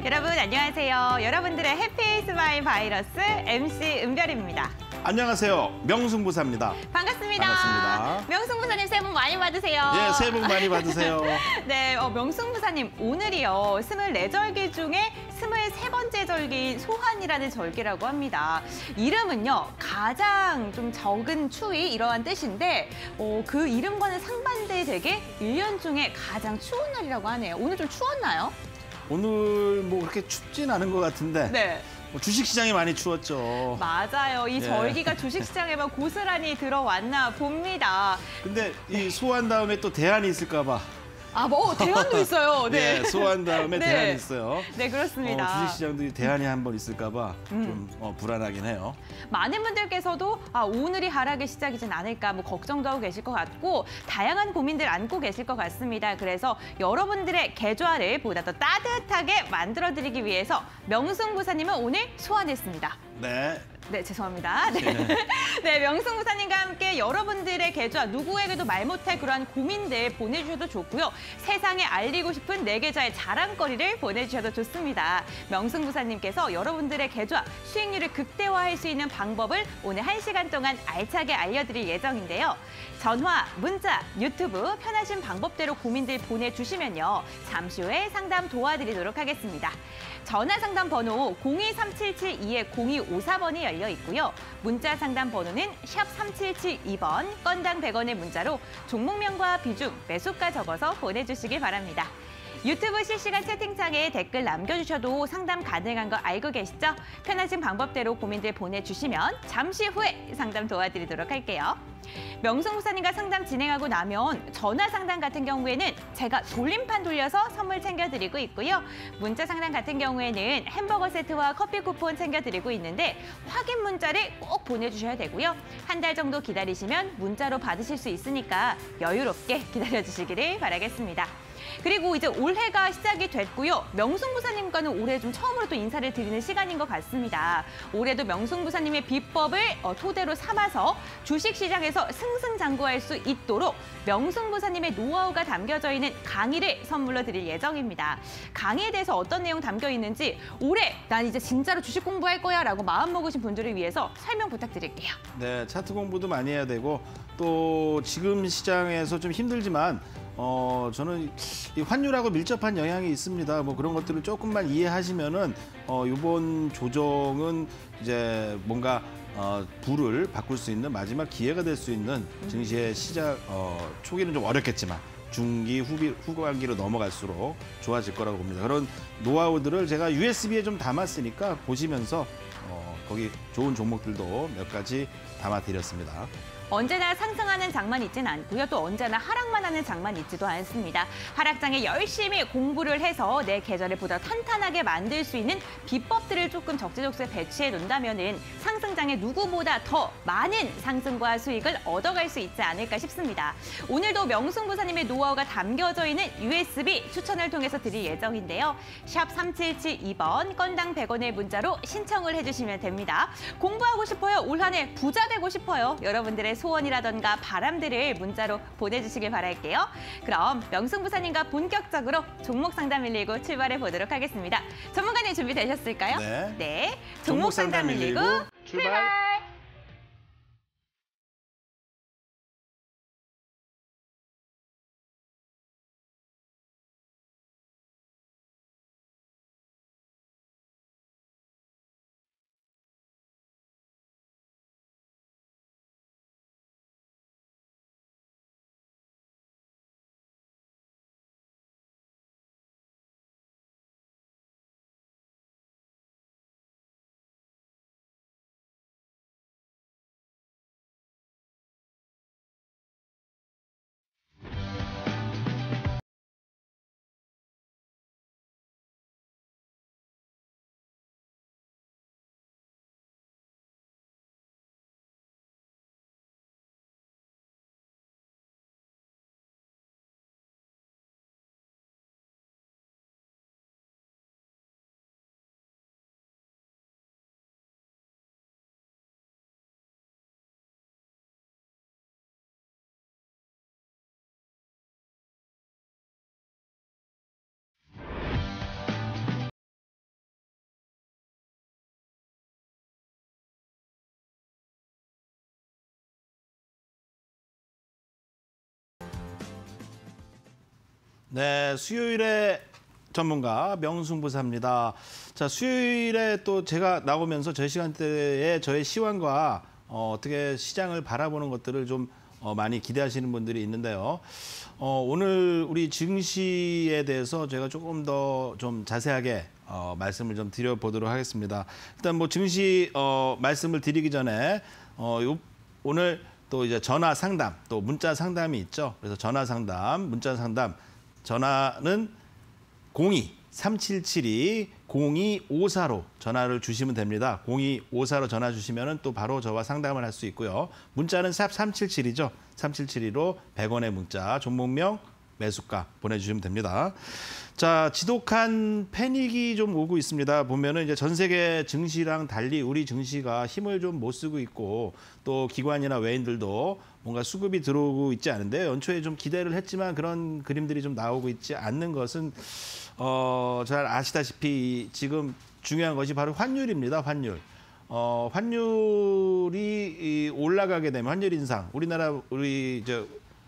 여러분 안녕하세요. 여러분들의 해피 스마일 바이러스 MC 은별입니다. 안녕하세요. 명승부사입니다. 반갑습니다. 반갑습니다. 명승부사님 새해 복 많이 받으세요. 예, 새해 복 많이 받으세요. 네, 명승부사님 오늘이요. 24절기 중에 23번째 절기인 소환이라는 절기라고 합니다. 이름은요. 가장 좀 적은 추위 이러한 뜻인데 그 이름과는 상반되게 1년 중에 가장 추운 날이라고 하네요. 오늘 좀 추웠나요? 오늘 뭐 그렇게 춥진 않은 것 같은데 네. 주식시장이 많이 추웠죠. 맞아요. 이 절기가 주식시장에만 고스란히 들어왔나 봅니다. 근데 이 소환 다음에 또 대안이 있을까 봐. 대안도 있어요. 네. 네, 소환 다음에 네. 대안이 있어요. 네, 그렇습니다. 주식시장도 대안이 한번 있을까 봐 좀 불안하긴 해요. 많은 분들께서도 오늘이 하락의 시작이진 않을까 걱정도 하고 계실 것 같고 다양한 고민들 안고 계실 것 같습니다. 그래서 여러분들의 계좌를 보다 더 따뜻하게 만들어드리기 위해서 명승부사님은 오늘 소환했습니다. 네. 네, 죄송합니다. 네. 네, 명승부사님과 함께 여러분들의 계좌, 누구에게도 말 못할 그러한 고민들 보내주셔도 좋고요. 세상에 알리고 싶은 내 계좌의 자랑거리를 보내주셔도 좋습니다. 명승부사님께서 여러분들의 계좌, 수익률을 극대화할 수 있는 방법을 오늘 1시간 동안 알차게 알려드릴 예정인데요. 전화, 문자, 유튜브 편하신 방법대로 고민들 보내주시면요. 잠시 후에 상담 도와드리도록 하겠습니다. 전화 상담 번호 023772-0254번이 열려 있고요. 문자 상담 번호는 샵 3772번, 건당 100원의 문자로 종목명과 비중, 매수가 적어서 보내주시기 바랍니다. 유튜브 실시간 채팅창에 댓글 남겨주셔도 상담 가능한 거 알고 계시죠? 편하신 방법대로 고민들 보내주시면 잠시 후에 상담 도와드리도록 할게요. 명승부사님과 상담 진행하고 나면 전화 상담 같은 경우에는 제가 돌림판 돌려서 선물 챙겨드리고 있고요. 문자 상담 같은 경우에는 햄버거 세트와 커피 쿠폰 챙겨드리고 있는데 확인 문자를 꼭 보내주셔야 되고요. 한 달 정도 기다리시면 문자로 받으실 수 있으니까 여유롭게 기다려주시기를 바라겠습니다. 그리고 이제 올해가 시작이 됐고요. 명승부사님과는 올해 좀 처음으로 또 인사를 드리는 시간인 것 같습니다. 올해도 명승부사님의 비법을 토대로 삼아서 주식시장에서 승승장구할 수 있도록 명승부사님의 노하우가 담겨져 있는 강의를 선물로 드릴 예정입니다. 강의에 대해서 어떤 내용 담겨 있는지 올해 난 이제 진짜로 주식 공부할 거야 라고 마음먹으신 분들을 위해서 설명 부탁드릴게요. 네, 차트 공부도 많이 해야 되고 또 지금 시장에서 좀 힘들지만 저는 이 환율하고 밀접한 영향이 있습니다. 뭐 그런 것들을 조금만 이해하시면은 이번 조정은 이제 뭔가 불을 바꿀 수 있는 마지막 기회가 될 수 있는 증시의 시작 초기는 좀 어렵겠지만 중기, 후반기로 넘어갈수록 좋아질 거라고 봅니다. 그런 노하우들을 제가 USB에 좀 담았으니까 보시면서 거기 좋은 종목들도 몇 가지 담아드렸습니다. 언제나 상승하는 장만 있진 않고요. 또 언제나 하락만 하는 장만 있지도 않습니다. 하락장에 열심히 공부를 해서 내 계좌를 보다 탄탄하게 만들 수 있는 비법들을 조금 적재적소에 배치해 놓는다면은 상승장에 누구보다 더 많은 상승과 수익을 얻어갈 수 있지 않을까 싶습니다. 오늘도 명승부사님의 노하우가 담겨져 있는 USB 추천을 통해서 드릴 예정인데요. 샵 3772번, 건당 100원의 문자로 신청을 해주시면 됩니다. 공부하고 싶어요. 올 한 해 부자 되고 싶어요. 여러분들의 소원이라던가 바람들을 문자로 보내주시길 바랄게요. 그럼 명승부사님과 본격적으로 종목 상담 119 출발해 보도록 하겠습니다. 전문가님 준비되셨을까요? 네. 종목 상담 119 출발! 네, 수요일에 전문가 명승부사입니다. 자, 수요일에 또 제가 나오면서 저희 시간대에 저의 시황과 어떻게 시장을 바라보는 것들을 좀 많이 기대하시는 분들이 있는데요. 오늘 우리 증시에 대해서 제가 조금 더 좀 자세하게 말씀을 좀 드려보도록 하겠습니다. 일단 뭐 증시 말씀을 드리기 전에 오늘 또 이제 전화 상담, 또 문자 상담이 있죠. 그래서 전화 상담, 문자 상담, 전화는 02-3772-0254로 전화를 주시면 됩니다. 0254로 전화 주시면 또 바로 저와 상담을 할 수 있고요. 문자는 샵 3772죠. 3772로 100원의 문자, 종목명, 매수가 보내주시면 됩니다. 자, 지독한 패닉이 좀 오고 있습니다. 보면은 이제 전 세계 증시랑 달리 우리 증시가 힘을 좀 못 쓰고 있고 또 기관이나 외인들도 뭔가 수급이 들어오고 있지 않은데 연초에 좀 기대를 했지만 그런 그림들이 좀 나오고 있지 않는 것은 잘 아시다시피 지금 중요한 것이 바로 환율입니다. 환율. 환율이 올라가게 되면 환율 인상. 우리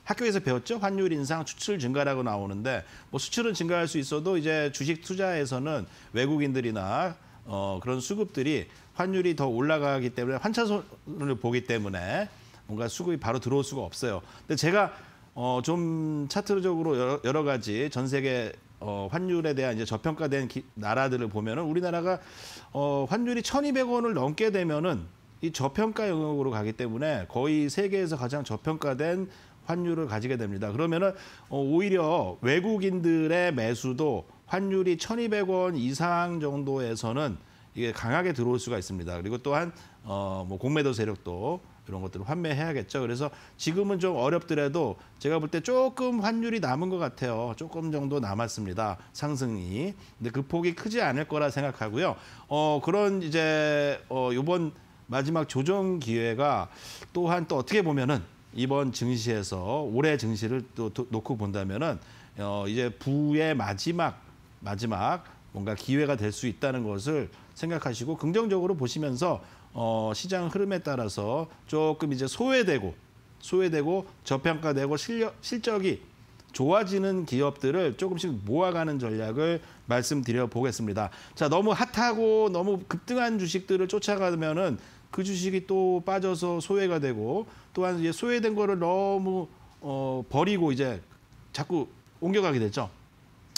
학교에서 배웠죠? 환율 인상, 수출 증가라고 나오는데 뭐 수출은 증가할 수 있어도 이제 주식 투자에서는 외국인들이나 그런 수급들이 환율이 더 올라가기 때문에 환차손을 보기 때문에 뭔가 수급이 바로 들어올 수가 없어요. 근데 제가 좀 차트적으로 여러 가지 전 세계 환율에 대한 이제 저평가된 나라들을 보면은 우리나라가 환율이 1,200원을 넘게 되면은 이 저평가 영역으로 가기 때문에 거의 세계에서 가장 저평가된 환율을 가지게 됩니다. 그러면은 오히려 외국인들의 매수도 환율이 1,200원 이상 정도에서는 이게 강하게 들어올 수가 있습니다. 그리고 또한 뭐 공매도 세력도 이런 것들을 환매해야겠죠. 그래서 지금은 좀 어렵더라도 제가 볼 때 조금 환율이 남은 것 같아요. 조금 정도 남았습니다. 상승이. 근데 그 폭이 크지 않을 거라 생각하고요. 그런 이제 이번 마지막 조정 기회가 또한 또 어떻게 보면은 이번 증시에서 올해 증시를 또 놓고 본다면은 이제 부의 마지막 뭔가 기회가 될 수 있다는 것을 생각하시고 긍정적으로 보시면서 시장 흐름에 따라서 조금 이제 소외되고 저평가되고 실적이 좋아지는 기업들을 조금씩 모아가는 전략을 말씀드려 보겠습니다. 자, 너무 핫하고 너무 급등한 주식들을 쫓아가면은 그 주식이 또 빠져서 소외가 되고 또한 이제 소외된 거를 너무 버리고 이제 자꾸 옮겨가게 되죠.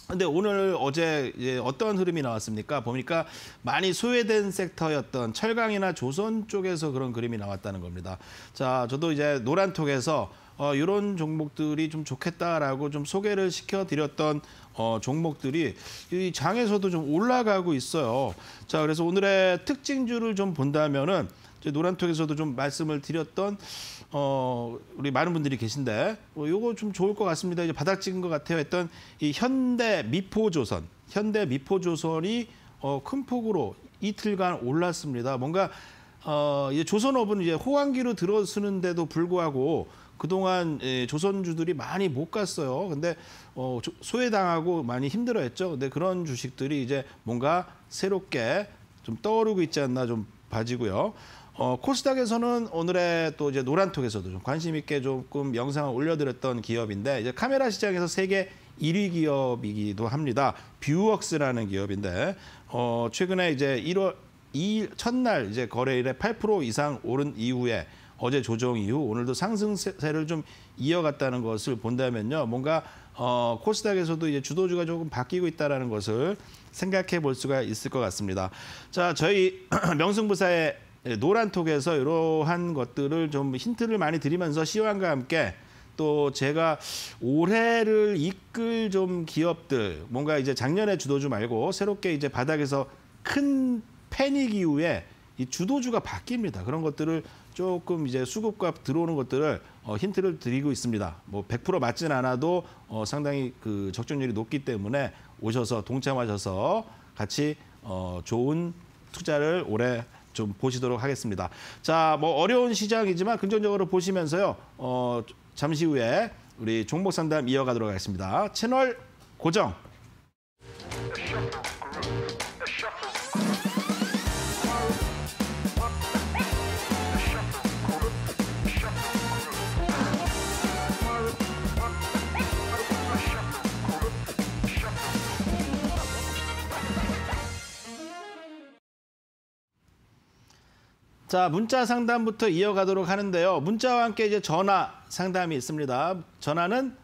근데 오늘 어제 이제 어떤 흐름이 나왔습니까? 보니까 많이 소외된 섹터였던 철강이나 조선 쪽에서 그런 그림이 나왔다는 겁니다. 자, 저도 이제 노란톡에서 이런 종목들이 좀 좋겠다라고 좀 소개를 시켜드렸던 종목들이 이 장에서도 좀 올라가고 있어요. 자, 그래서 오늘의 특징주를 좀 본다면은 노란톡에서도 좀 말씀을 드렸던 우리 많은 분들이 계신데 요거 좀 좋을 것 같습니다. 이제 바닥 찍은 것 같아요. 했던 이 현대미포조선이 큰 폭으로 이틀간 올랐습니다. 뭔가 이제 조선업은 이제 호황기로 들어서는데도 불구하고 그동안 조선주들이 많이 못 갔어요. 근데 소외당하고 많이 힘들어했죠. 근데 그런 주식들이 이제 뭔가 새롭게 좀 떠오르고 있지 않나 좀 봐지고요. 코스닥에서는 오늘의 또 이제 노란톡에서도 좀 관심 있게 조금 영상을 올려드렸던 기업인데 이제 카메라 시장에서 세계 1위 기업이기도 합니다. 뷰웍스라는 기업인데 최근에 이제 1월 2일 첫날 이제 거래일에 8% 이상 오른 이후에 어제 조정 이후 오늘도 상승세를 좀 이어갔다는 것을 본다면요. 뭔가 코스닥에서도 이제 주도주가 조금 바뀌고 있다는 것을 생각해 볼 수가 있을 것 같습니다. 자, 저희 명승부사의 노란톡에서 이러한 것들을 좀 힌트를 많이 드리면서 시황과 함께 또 제가 올해를 이끌 좀 기업들 뭔가 이제 작년에 주도주 말고 새롭게 이제 바닥에서 큰 패닉 이후에 이 주도주가 바뀝니다. 그런 것들을 조금 이제 수급과 들어오는 것들을 힌트를 드리고 있습니다. 뭐 100% 맞진 않아도 상당히 그 적중률이 높기 때문에 오셔서 동참하셔서 같이 좋은 투자를 올해 좀 보시도록 하겠습니다. 자, 뭐 어려운 시장이지만 긍정적으로 보시면서요. 잠시 후에 우리 종목 상담 이어가도록 하겠습니다. 채널 고정. 자, 문자 상담부터 이어가도록 하는데요. 문자와 함께 이제 전화 상담이 있습니다. 전화는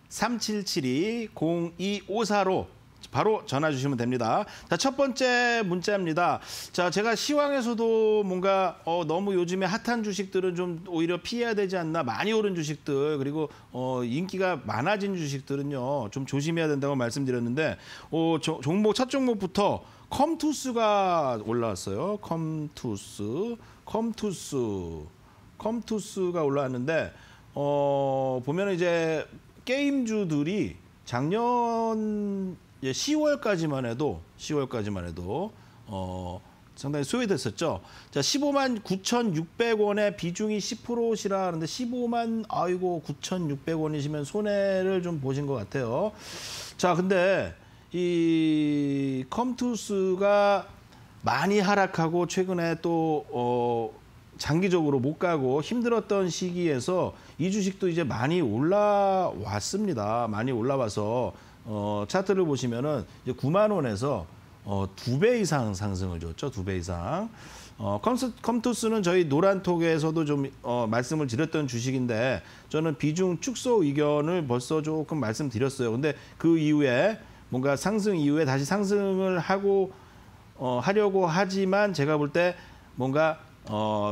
02-3772-0254로 바로 전화 주시면 됩니다. 자, 첫 번째 문자입니다. 자, 제가 시황에서도 뭔가 너무 요즘에 핫한 주식들은 좀 오히려 피해야 되지 않나, 많이 오른 주식들, 그리고 인기가 많아진 주식들은요 좀 조심해야 된다고 말씀드렸는데, 종목 첫 종목부터 컴투스가 올라왔어요. 컴투스가 올라왔는데, 보면 이제 게임주들이 작년 10월까지만 해도 상당히 소외됐었죠. 자, 15만 9,600원에 비중이 10%시라 하는데 15만 9,600원이시면 손해를 좀 보신 것 같아요. 자, 근데 이 컴투스가 많이 하락하고 최근에 또 장기적으로 못 가고 힘들었던 시기에서 이 주식도 이제 많이 올라왔습니다. 많이 올라와서 차트를 보시면은 이제 9만 원에서 2배 이상 상승을 줬죠. 2배 이상. 컴투스는 저희 노란톡에서도 좀 말씀을 드렸던 주식인데, 저는 비중 축소 의견을 벌써 조금 말씀드렸어요. 근데 그 이후에 뭔가 상승 이후에 다시 상승을 하려고 하지만, 제가 볼 때 뭔가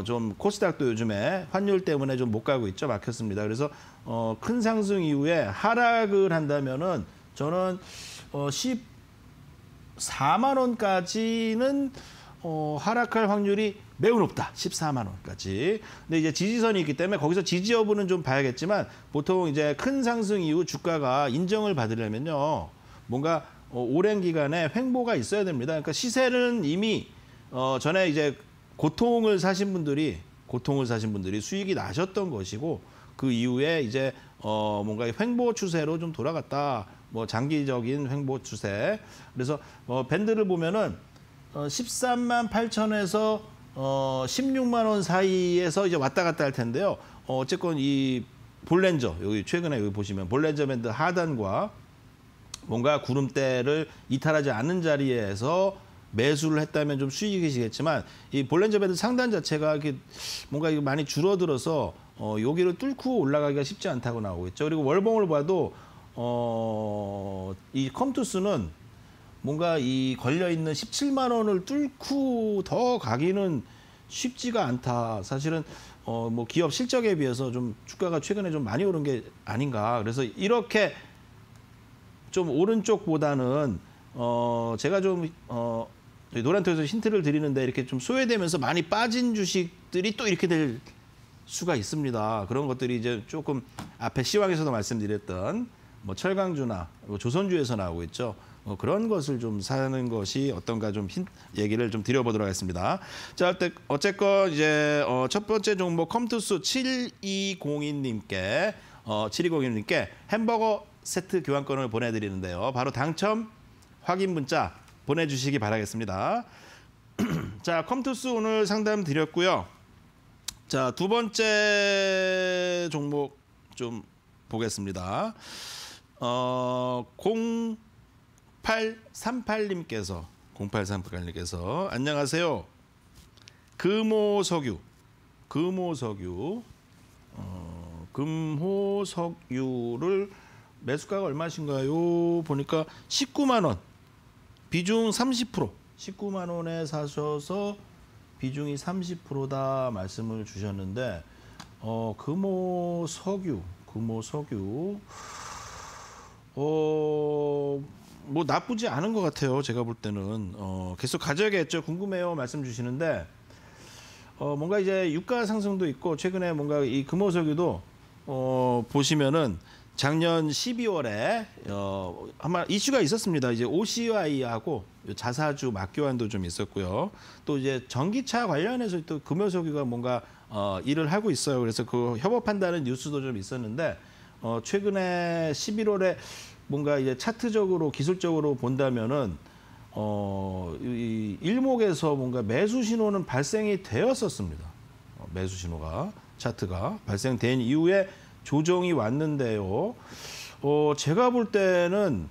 좀 코스닥도 요즘에 환율 때문에 좀 못 가고 있죠. 막혔습니다. 그래서 큰 상승 이후에 하락을 한다면은 저는 14만 원까지는 하락할 확률이 매우 높다. 14만 원까지. 근데 이제 지지선이 있기 때문에 거기서 지지 여부는 좀 봐야겠지만, 보통 이제 큰 상승 이후 주가가 인정을 받으려면요 뭔가 오랜 기간에 횡보가 있어야 됩니다. 그러니까 시세는 이미 전에 이제 고통을 사신 분들이 수익이 나셨던 것이고, 그 이후에 이제 뭔가 횡보 추세로 좀 돌아갔다. 뭐 장기적인 횡보 추세. 그래서 밴드를 보면은 13만 8천에서 16만 원 사이에서 이제 왔다 갔다 할 텐데요. 어쨌건 이 볼렌저, 여기 최근에 여기 보시면 볼렌저 밴드 하단과 뭔가 구름대를 이탈하지 않는 자리에서 매수를 했다면 좀 수익이시겠지만, 이 볼렌저 밴드 상단 자체가 이렇게 뭔가 많이 줄어들어서 여기를 뚫고 올라가기가 쉽지 않다고 나오고 있죠. 그리고 월봉을 봐도 이 컴투스는 뭔가 이 걸려 있는 17만 원을 뚫고 더 가기는 쉽지가 않다. 사실은 뭐 기업 실적에 비해서 좀 주가가 최근에 좀 많이 오른 게 아닌가. 그래서 이렇게 좀 오른쪽보다는 제가 좀 노란톡에서 힌트를 드리는데, 이렇게 좀 소외되면서 많이 빠진 주식들이 또 이렇게 될 수가 있습니다. 그런 것들이 이제 조금 앞에 시황에서도 말씀드렸던 뭐 철강주나 조선주에서 나오고 있죠. 그런 것을 좀 사는 것이 어떤가 좀 얘기를 좀 드려보도록 하겠습니다. 자, 어쨌건 이제 첫 번째 종목 컴투스 7202님께 햄버거 세트 교환권을 보내드리는데요. 바로 당첨 확인 문자 보내주시기 바라겠습니다. 자, 컴투스 오늘 상담 드렸고요. 자, 두 번째 종목 좀 보겠습니다. 0838님께서 안녕하세요. 금호석유를 매수가가 얼마신가요? 보니까 19만 원. 비중 30%. 19만 원에 사셔서 비중이 30%다 말씀을 주셨는데, 금호석유 뭐 나쁘지 않은 것 같아요. 제가 볼 때는 계속 가져야겠죠. 궁금해요 말씀 주시는데, 뭔가 이제 유가 상승도 있고, 최근에 뭔가 이 금호석유도 보시면은 작년 12월에 아마 이슈가 있었습니다. 이제 OCI하고 자사주 맞교환도 좀 있었고요. 또 이제 전기차 관련해서 또 금호석유가 뭔가 일을 하고 있어요. 그래서 그 협업한다는 뉴스도 좀 있었는데, 최근에 11월에 뭔가 이제 차트적으로 기술적으로 본다면은 이 일목에서 뭔가 매수 신호는 발생이 되었었습니다. 매수 신호가 차트가 발생된 이후에 조정이 왔는데요. 제가 볼 때는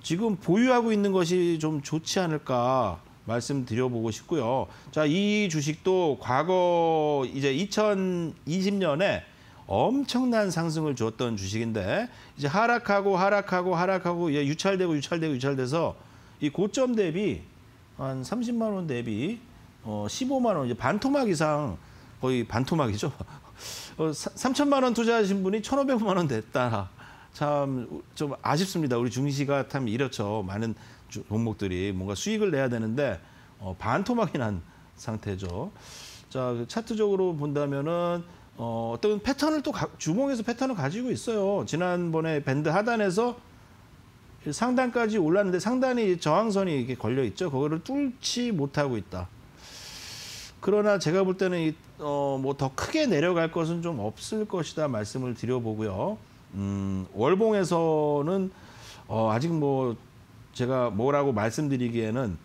지금 보유하고 있는 것이 좀 좋지 않을까. 말씀드려보고 싶고요. 자, 이 주식도 과거 이제 2020년에 엄청난 상승을 주었던 주식인데 이제 하락하고 이제 유찰돼서 이 고점 대비 한 30만 원 대비 15만 원 이제 반토막 이상 거의 반토막이죠. 3천만 원 투자하신 분이 1,500만 원 됐다. 참 좀 아쉽습니다. 우리 증시가 참 이렇죠. 많은 종목들이 뭔가 수익을 내야 되는데 반토막이 난 상태죠. 자, 차트적으로 본다면은 어떤 패턴을 또 주봉에서 패턴을 가지고 있어요. 지난번에 밴드 하단에서 상단까지 올랐는데 상단이 저항선이 이렇게 걸려 있죠. 그거를 뚫지 못하고 있다. 그러나 제가 볼 때는 뭐 더 크게 내려갈 것은 좀 없을 것이다 말씀을 드려보고요. 월봉에서는 아직 뭐 제가 뭐라고 말씀드리기에는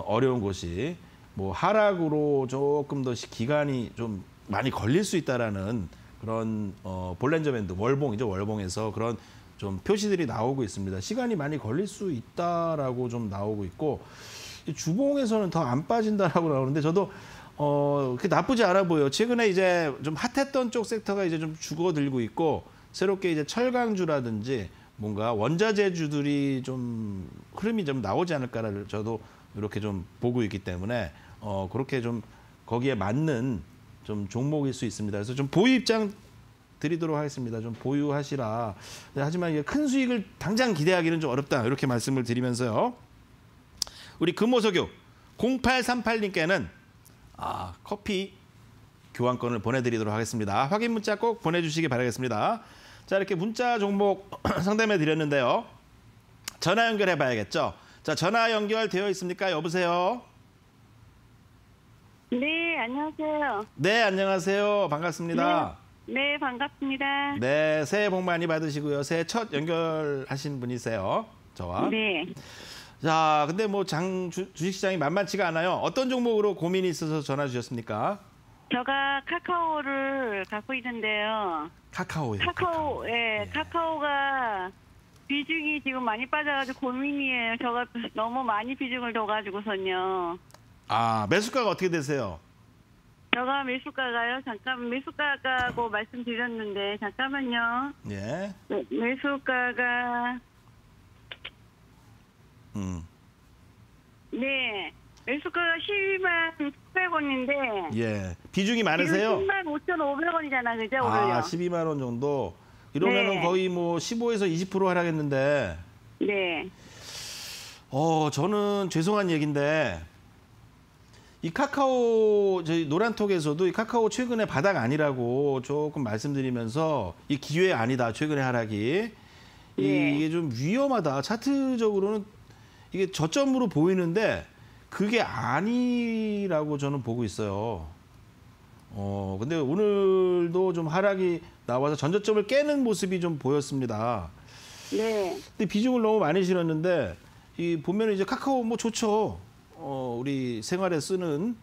어려운 곳이 뭐 하락으로 조금 더 기간이 좀 많이 걸릴 수 있다라는 그런 볼린저 밴드 월봉이죠. 월봉에서 그런 좀 표시들이 나오고 있습니다. 시간이 많이 걸릴 수 있다라고 좀 나오고 있고 주봉에서는 더 안 빠진다라고 나오는데 저도 그렇게 나쁘지 않아 보여요. 최근에 이제 좀 핫했던 쪽 섹터가 이제 좀 죽어들고 있고 새롭게 이제 철강주라든지 뭔가 원자재주들이 좀 흐름이 좀 나오지 않을까를 저도 이렇게 좀 보고 있기 때문에 그렇게 좀 거기에 맞는 좀 종목일 수 있습니다. 그래서 좀 보유 입장 드리도록 하겠습니다. 좀 보유하시라. 하지만 이게 큰 수익을 당장 기대하기는 좀 어렵다. 이렇게 말씀을 드리면서요. 우리 금호석유 0838님께는 커피 교환권을 보내드리도록 하겠습니다. 확인 문자 꼭 보내주시기 바라겠습니다. 자, 이렇게 문자 종목 상담해 드렸는데요. 전화 연결해 봐야겠죠. 자, 전화 연결되어 있습니까? 여보세요? 네, 안녕하세요. 네, 안녕하세요. 반갑습니다. 네, 반갑습니다. 네, 새해 복 많이 받으시고요. 새해 첫 연결하신 분이세요. 저와. 네. 자, 근데 뭐 주식시장이 만만치가 않아요. 어떤 종목으로 고민이 있어서 전화 주셨습니까? 제가 카카오를 갖고 있는데요. 카카오요. 카카오가 비중이 지금 많이 빠져가지고 고민이에요. 제가 너무 많이 비중을 둬가지고선요. 매수가가 어떻게 되세요? 제가 매수가가요. 잠깐 매수가가고 말씀드렸는데 잠깐만요. 예. 매수가가 네. 매수가가 12만 900원인데 예. 비중이 많으세요? 10만 5,500원이잖아. 그죠? 오늘요. 12만 원 정도. 이러면은 네. 거의 뭐 15에서 20% 하락했는데. 네. 저는 죄송한 얘기인데 이 카카오 저희 노란톡에서도 이 카카오 최근에 바닥 아니라고 조금 말씀드리면서 이 기회 아니다. 최근에 하락이. 네. 이게 좀 위험하다. 차트적으로는 이게 저점으로 보이는데 그게 아니라고 저는 보고 있어요. 근데 오늘도 좀 하락이 나와서 전저점을 깨는 모습이 좀 보였습니다. 네. 근데 비중을 너무 많이 실었는데 이 보면 이제 카카오 뭐 좋죠. 우리 생활에 쓰는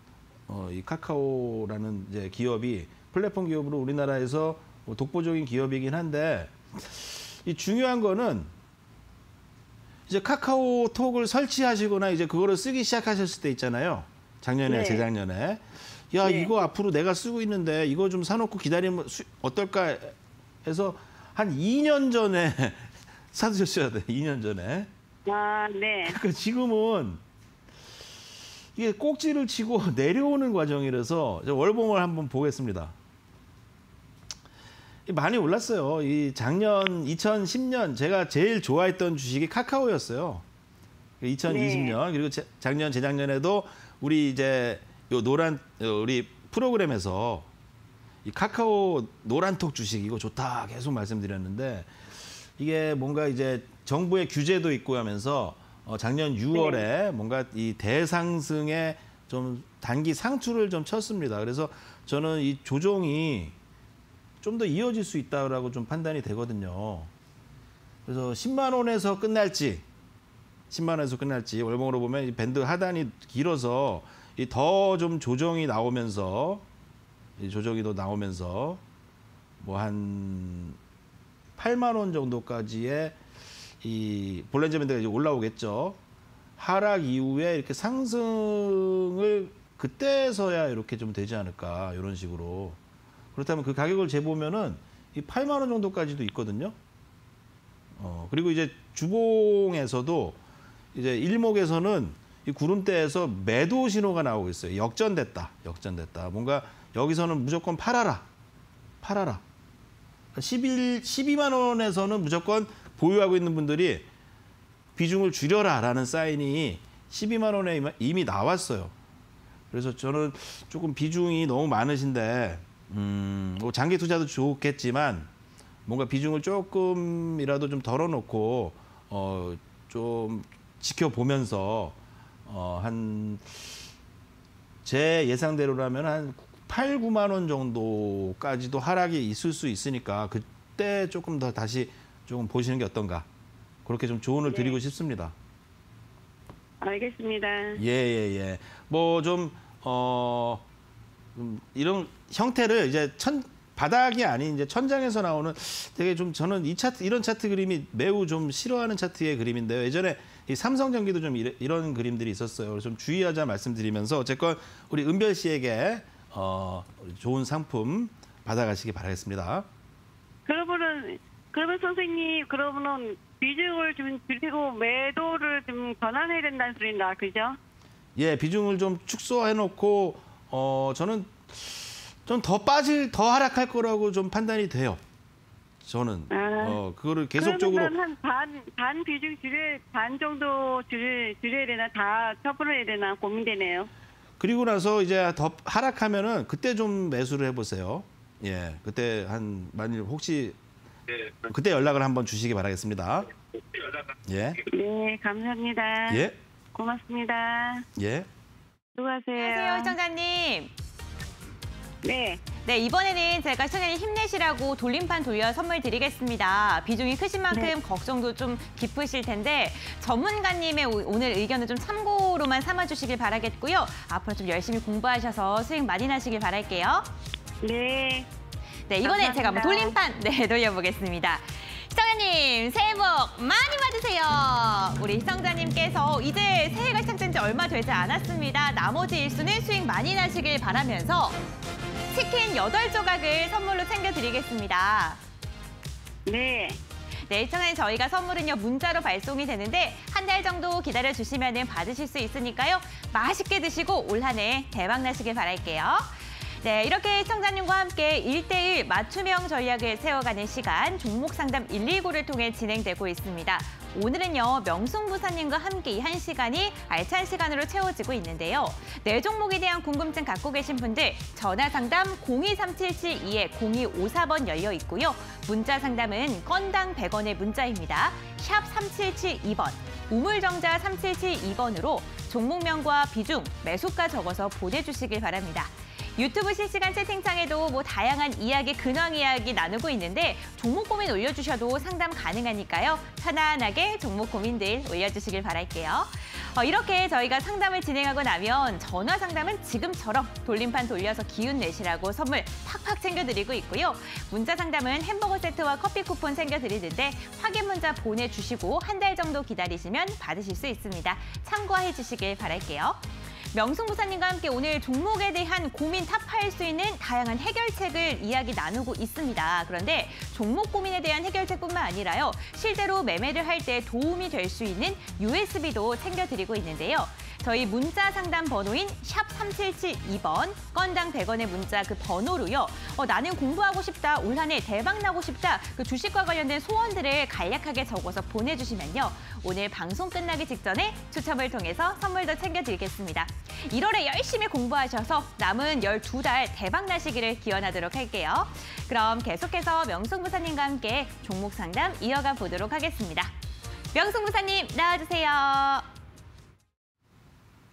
이 카카오라는 이제 기업이 플랫폼 기업으로 우리나라에서 뭐 독보적인 기업이긴 한데 이 중요한 거는 이제 카카오톡을 설치하시거나 이제 그거를 쓰기 시작하셨을 때 있잖아요. 작년에 네. 재작년에 야 네. 이거 앞으로 내가 쓰고 있는데 이거 좀 사놓고 기다리면 어떨까 해서 한 2년 전에 사두셨어야 돼. 2년 전에. 네. 그러니까 지금은 이게 꼭지를 치고 내려오는 과정이라서 월봉을 한번 보겠습니다. 많이 올랐어요. 이 작년 2010년 제가 제일 좋아했던 주식이 카카오였어요. 2020년 네. 그리고 작년 재작년에도 우리 이제 요 우리 프로그램에서 이 카카오 노란톡 주식 이거 좋다 계속 말씀드렸는데 이게 뭔가 이제 정부의 규제도 있고 하면서 작년 6월에 뭔가 이 대상승에 좀 단기 상투를 좀 쳤습니다. 그래서 저는 이 조정이 좀 더 이어질 수 있다라고 좀 판단이 되거든요. 그래서 10만 원에서 끝날지 월봉으로 보면 이 밴드 하단이 길어서 더 좀 조정이 나오면서 뭐 한 8만 원 정도까지의 이 볼린저 밴드가 이제 올라오겠죠. 하락 이후에 이렇게 상승을 그때서야 이렇게 좀 되지 않을까 이런 식으로. 그렇다면 그 가격을 재보면은 이 8만 원 정도까지도 있거든요. 그리고 이제 주봉에서도 이제 일목에서는 이 구름대에서 매도 신호가 나오고 있어요. 역전됐다. 뭔가 여기서는 무조건 팔아라. 12만 원에서는 무조건 보유하고 있는 분들이 비중을 줄여라라는 사인이 12만 원에 이미 나왔어요. 그래서 저는 조금 비중이 너무 많으신데 뭐 장기 투자도 좋겠지만 뭔가 비중을 조금이라도 좀 덜어놓고 좀 지켜보면서 한 제 예상대로라면 한 8, 9만 원 정도까지도 하락이 있을 수 있으니까 그때 조금 더 다시 조금 보시는 게 어떤가. 그렇게 좀 조언을 드리고 싶습니다. 알겠습니다. 예. 뭐 좀 이런 형태를 이제 바닥이 아닌 이제 천장에서 나오는 되게 좀 저는 이런 차트 그림이 매우 좀 싫어하는 차트의 그림인데요. 예전에 이 삼성전기도 좀 이런 그림들이 있었어요. 그래서 좀 주의하자 말씀드리면서 어쨌건 우리 은별 씨에게 좋은 상품 받아가시기 바라겠습니다. 그러면 선생님, 그러면은 비중을 좀 줄이고 매도를 좀 전환해야 된다는 소리인가, 그죠? 예, 비중을 좀 축소해놓고 저는 좀 더 하락할 거라고 좀 판단이 돼요. 저는 그거를 계속적으로 그러면 반 비중 반 정도 줄여야 되나, 다 처분해야 되나 고민되네요. 그리고 나서 이제 더 하락하면은 그때 좀 매수를 해보세요. 예, 그때 만일 혹시 그때 연락을 한번 주시기 바라겠습니다. 예. 네, 감사합니다. 예. 고맙습니다. 예. 수고하세요. 안녕하세요, 시청자님. 네. 네, 이번에는 제가 시청자님 힘내시라고 돌림판 돌려 선물 드리겠습니다. 비중이 크신 만큼 네. 걱정도 좀 깊으실 텐데 전문가님의 오늘 의견을 좀 참고로만 삼아주시길 바라겠고요. 앞으로 좀 열심히 공부하셔서 수익 많이 나시길 바랄게요. 네. 네, 이번엔 감사합니다. 제가 한번 돌림판 돌려보겠습니다. 시청자님, 새해 복 많이 받으세요. 우리 시청자님께서 이제 새해가 시작된 지 얼마 되지 않았습니다. 나머지 일수는 수익 많이 나시길 바라면서 치킨 8조각을 선물로 챙겨드리겠습니다. 네. 네, 시청자님 저희가 선물은요 문자로 발송이 되는데 한 달 정도 기다려주시면 받으실 수 있으니까요. 맛있게 드시고 올 한 해 대박 나시길 바랄게요. 네, 이렇게 시청자님과 함께 1대1 맞춤형 전략을 세워가는 시간 종목 상담 119를 통해 진행되고 있습니다. 오늘은요 명승부사님과 함께 이 한 시간이 알찬 시간으로 채워지고 있는데요. 내 종목에 대한 궁금증 갖고 계신 분들 전화 상담 023772-0254번 열려 있고요. 문자 상담은 건당 100원의 문자입니다. 샵 3772번, 우물정자 3772번으로 종목명과 비중, 매수가 적어서 보내주시길 바랍니다. 유튜브 실시간 채팅창에도 다양한 이야기, 근황 이야기 나누고 있는데 종목 고민 올려주셔도 상담 가능하니까요. 편안하게 종목 고민들 올려주시길 바랄게요. 이렇게 저희가 상담을 진행하고 나면 전화 상담은 지금처럼 돌림판 돌려서 기운 내시라고 선물 팍팍 챙겨드리고 있고요. 문자 상담은 햄버거 세트와 커피 쿠폰 챙겨드리는데 확인 문자 보내주시고 한 달 정도 기다리시면 받으실 수 있습니다. 참고해 주시길 바랄게요. 명승부사님과 함께 오늘 종목에 대한 고민 타파할 수 있는 다양한 해결책을 이야기 나누고 있습니다. 그런데 종목 고민에 대한 해결책뿐만 아니라요. 실제로 매매를 할 때 도움이 될 수 있는 USB도 챙겨드리고 있는데요. 저희 문자 상담 번호인 샵 3772번, 건당 100원의 문자 그 번호로요. 나는 공부하고 싶다, 올 한 해 대박 나고 싶다, 그 주식과 관련된 소원들을 간략하게 적어서 보내주시면요. 오늘 방송 끝나기 직전에 추첨을 통해서 선물도 챙겨드리겠습니다. 1월에 열심히 공부하셔서 남은 12달 대박 나시기를 기원하도록 할게요. 그럼 계속해서 명승부사님과 함께 종목 상담 이어가 보도록 하겠습니다. 명승부사님 나와주세요.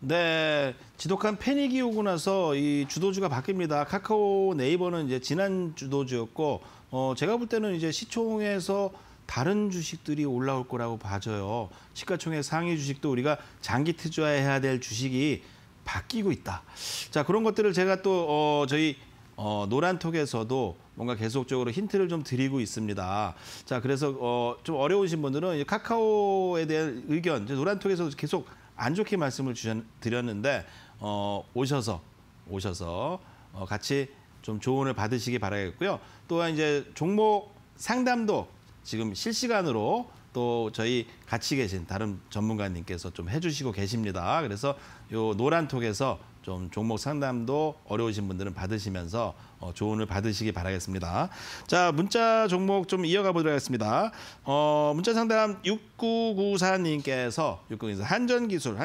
네, 지독한 패닉이 오고 나서 이 주도주가 바뀝니다. 카카오 네이버는 이제 지난 주도주였고, 제가 볼 때는 이제 시총에서 다른 주식들이 올라올 거라고 봐져요. 시가총액 상위 주식도 우리가 장기 투자해야 될 주식이 바뀌고 있다. 자, 그런 것들을 제가 또 저희 노란톡에서도 뭔가 계속적으로 힌트를 좀 드리고 있습니다. 자, 그래서 좀 어려우신 분들은 이제 카카오에 대한 의견, 이제 노란톡에서 계속 안 좋게 말씀을 드렸는데 오셔서 같이 좀 조언을 받으시기 바라겠고요. 또한 이제 종목 상담도 지금 실시간으로 또 저희 같이 계신 다른 전문가님께서 좀 해주시고 계십니다. 그래서 요 노란톡에서 좀 종목 상담도 어려우신 분들은 받으시면서 조언을 받으시기 바라겠습니다. 자, 문자 종목 좀 이어가 보도록 하겠습니다. 문자 상담 6994님께서 한전기술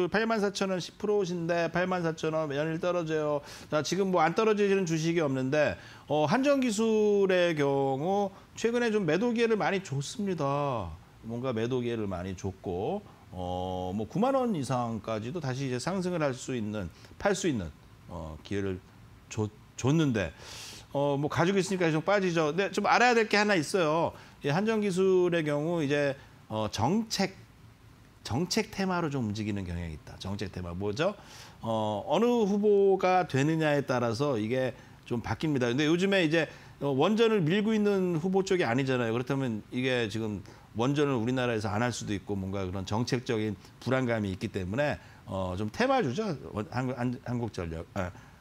84,000원 10%신데 84,000원 연일 떨어져요. 자, 지금 뭐 안 떨어지는 주식이 없는데 한전기술의 경우 최근에 좀 매도 기회를 많이 줬습니다. 뭔가 매도 기회를 많이 줬고 뭐 9만 원 이상까지도 다시 이제 상승을 할 수 있는, 팔 수 있는 기회를 줬는데 뭐 가지고 있으니까 좀 빠지죠. 근데 좀 알아야 될 게 하나 있어요. 이 한전기술의 경우 이제 정책 테마로 좀 움직이는 경향이 있다. 정책 테마 뭐죠? 어느 후보가 되느냐에 따라서 이게 좀 바뀝니다. 근데 요즘에 이제 원전을 밀고 있는 후보 쪽이 아니잖아요. 그렇다면 이게 지금 원전을 우리나라에서 안 할 수도 있고 뭔가 그런 정책적인 불안감이 있기 때문에 좀 테마주죠. 한국전력,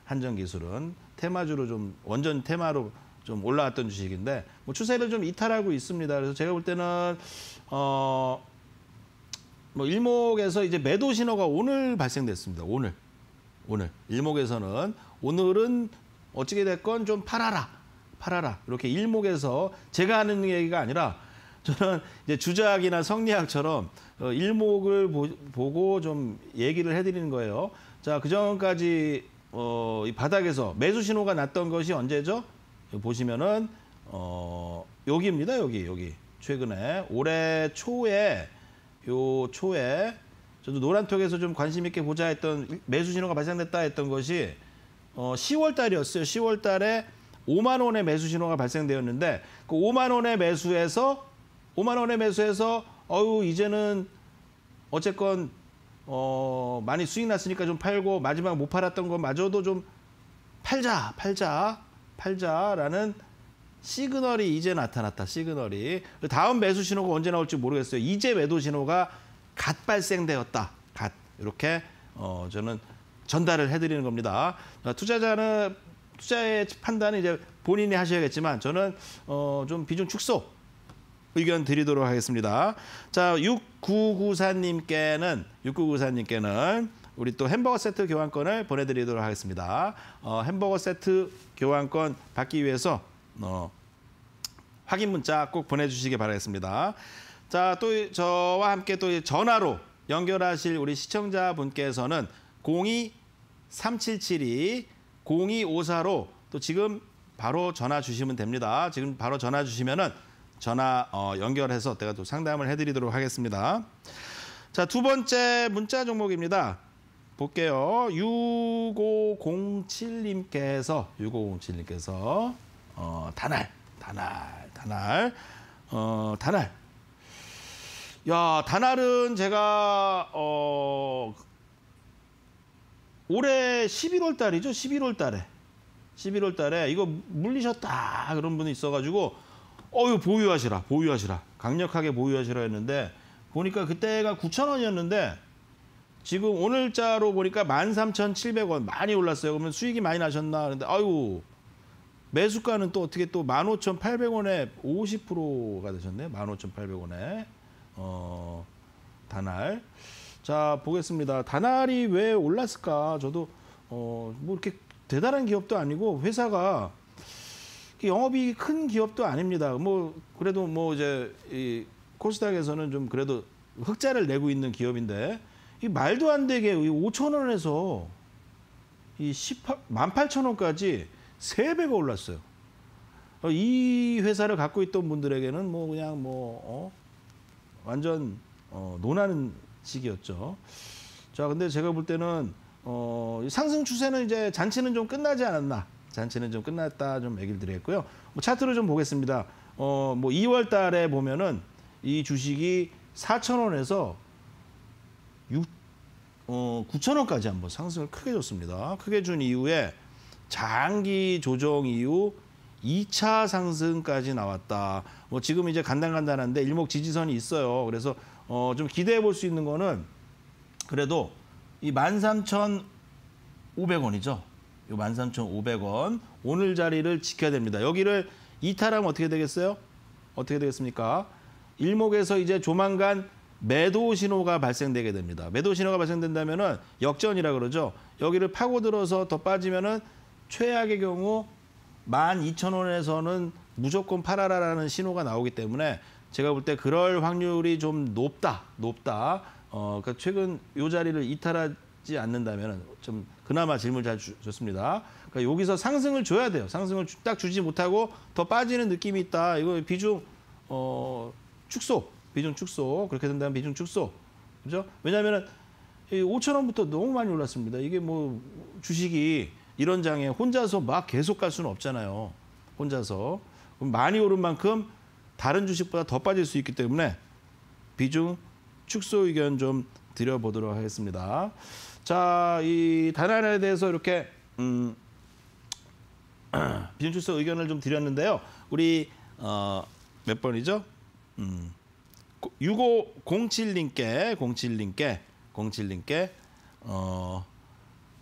한전기술은 테마주로 좀 원전 테마로 좀 올라왔던 주식인데 뭐 추세를 좀 이탈하고 있습니다. 그래서 제가 볼 때는 뭐 일목에서 이제 매도 신호가 오늘 발생됐습니다. 오늘 일목에서는 오늘은 어찌게 됐건 좀 팔아라 이렇게 일목에서 제가 하는 얘기가 아니라 저는 이제 주작이나 성리학처럼 일목을 보고 좀 얘기를 해드리는 거예요. 자, 그 전까지 이 바닥에서 매수 신호가 났던 것이 언제죠? 보시면은 여기입니다. 여기 최근에 올해 초에 저도 노란톡에서 좀 관심 있게 보자 했던 매수 신호가 발생됐다 했던 것이 10월 달이었어요. 10월 달에 5만 원의 매수 신호가 발생되었는데 그 5만 원의 매수에서 이제는 어쨌건 많이 수익 났으니까 좀 팔고 마지막 못 팔았던 것마저도 좀 팔자라는 시그널이 이제 나타났다. 시그널이. 다음 매수 신호가 언제 나올지 모르겠어요. 이제 매도 신호가 갓 발생되었다. 갓. 이렇게 저는 전달을 해드리는 겁니다. 투자의 판단은 이제 본인이 하셔야겠지만 저는 좀 비중 축소 의견 드리도록 하겠습니다. 자, 6994님께는 우리 또 햄버거 세트 교환권을 보내드리도록 하겠습니다. 햄버거 세트 교환권 받기 위해서 확인 문자 꼭 보내주시기 바라겠습니다. 자, 또 저와 함께 또 전화로 연결하실 우리 시청자분께서는 02-3772-0254로 또 지금 바로 전화 주시면 됩니다. 지금 바로 전화 주시면은 전화 연결해서 제가 또 상담을 해드리도록 하겠습니다. 자, 두 번째 문자 종목입니다. 볼게요. 6507님께서 다날. 야, 다날은 제가 올해 11월 달이죠. 11월 달에 이거 물리셨다 그런 분이 있어가지고 이거 보유하시라. 강력하게 보유하시라 했는데 보니까 그때가 9,000원이었는데 지금 오늘자로 보니까 13,700원 많이 올랐어요. 그러면 수익이 많이 나셨나? 그런데 매수가는 또 어떻게 또 15,800원에 50%가 되셨네. 15,800원에 다날. 자, 보겠습니다. 다날이 왜 올랐을까? 저도 뭐 이렇게 대단한 기업도 아니고 회사가 영업이 큰 기업도 아닙니다. 뭐 그래도 뭐 이제 이 코스닥에서는 좀 그래도 흑자를 내고 있는 기업인데 이 말도 안 되게 5,000원에서 이 18,000원까지 3배가 올랐어요. 이 회사를 갖고 있던 분들에게는 뭐 그냥 완전 논하는 시기였죠. 자, 근데 제가 볼 때는 상승 추세는 이제 잔치는 좀 끝나지 않았나. 잔치는 좀 끝났다 좀 얘기를 드렸고요. 뭐 차트로 좀 보겠습니다. 뭐 2월 달에 보면은 이 주식이 4,000원에서 9,000원까지 한번 상승을 크게 줬습니다. 크게 준 이후에 장기 조정 이후 2차 상승까지 나왔다. 뭐 지금 이제 간단한데 일목 지지선이 있어요. 그래서 좀 기대해 볼 수 있는 거는 그래도 이 13,500원이죠. 요 13,500원 오늘 자리를 지켜야 됩니다. 여기를 이탈하면 어떻게 되겠어요? 어떻게 되겠습니까? 일목에서 이제 조만간 매도 신호가 발생되게 됩니다. 매도 신호가 발생된다면은 역전이라 그러죠. 여기를 파고들어서 더 빠지면은 최악의 경우 12,000원에서는 무조건 팔아라라는 신호가 나오기 때문에 제가 볼 때 그럴 확률이 좀 높다. 그러니까 최근 이 자리를 이탈하지 않는다면 좀 그나마 질문 잘 줬습니다. 그러니까 여기서 상승을 줘야 돼요. 상승을 딱 주지 못하고 더 빠지는 느낌이 있다. 이거 비중 축소, 비중 축소. 그렇게 된다면 비중 축소. 그죠? 왜냐하면은 5,000원부터 너무 많이 올랐습니다. 이게 뭐 주식이 이런 장에 혼자서 막 계속 갈 수는 없잖아요. 혼자서. 그럼 많이 오른 만큼 다른 주식보다 더 빠질 수 있기 때문에 비중 축소 의견 좀 드려보도록 하겠습니다. 자, 이 단안에 대해서 이렇게 비중 축소 의견을 좀 드렸는데요. 우리 몇 번이죠? 6507님께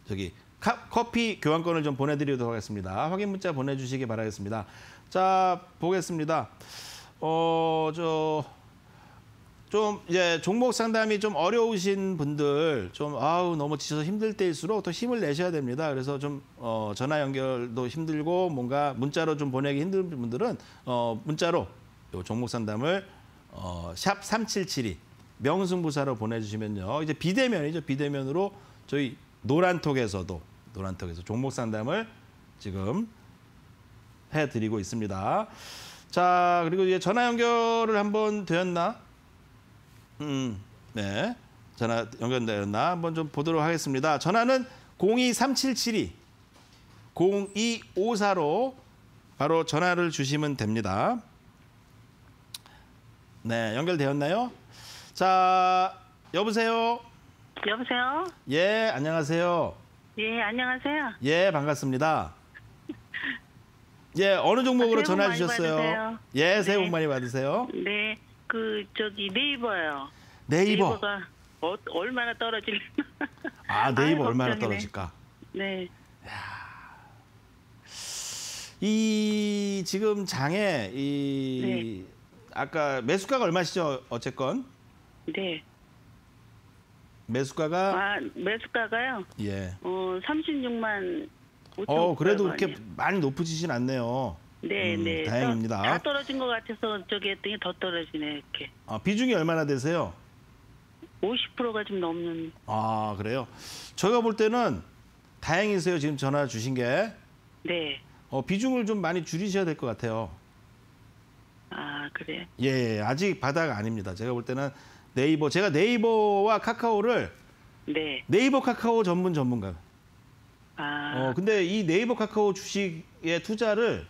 저기 커피 교환권을 좀 보내드리도록 하겠습니다. 확인 문자 보내주시기 바라겠습니다. 자, 보겠습니다. 좀 이제 종목 상담이 좀 어려우신 분들, 좀 너무 지쳐서 힘들 때일수록 더 힘을 내셔야 됩니다. 그래서 좀 전화 연결도 힘들고 뭔가 문자로 좀 보내기 힘든 분들은 문자로 요 종목 상담을 샵 3772 명승부사로 보내주시면요. 이제 비대면이죠. 비대면으로 저희 노란톡에서 종목 상담을 지금 해드리고 있습니다. 자, 그리고 이제 전화 연결을 한번 되었나? 네, 전화 연결되었나? 한번 좀 보도록 하겠습니다. 전화는 023772 0254로 바로 전화를 주시면 됩니다. 네, 연결되었나요? 자, 여보세요? 여보세요? 예, 안녕하세요. 예, 안녕하세요. 예, 반갑습니다. 예, 어느 종목으로 새해 복 전화 많이 주셨어요? 받으세요. 예, 새해 복 네. 많이 받으세요. 네, 네이버요. 네이버. 네이버가 얼마나 떨어지나. 네이버 아유, 얼마나 걱정이네. 떨어질까? 네, 이 지금 장에 네. 아까 매수가가 얼마시죠? 어쨌건 네. 매수가가 매수가가요? 예. 36만 5천. 그래도 그렇게 많이 높으시진 않네요. 네, 네. 다행입니다. 다 떨어진 것 같아서 저기 했더니 더 떨어지네, 이렇게. 비중이 얼마나 되세요? 50%가 좀 넘는. 그래요? 제가 볼 때는 다행이세요. 지금 전화 주신 게. 네. 비중을 좀 많이 줄이셔야 될 것 같아요. 그래. 예, 아직 바닥 아닙니다. 제가 볼 때는 제가 네이버와 카카오를 네. 네이버 카카오 전문가. 근데 이 네이버 카카오 주식의 투자를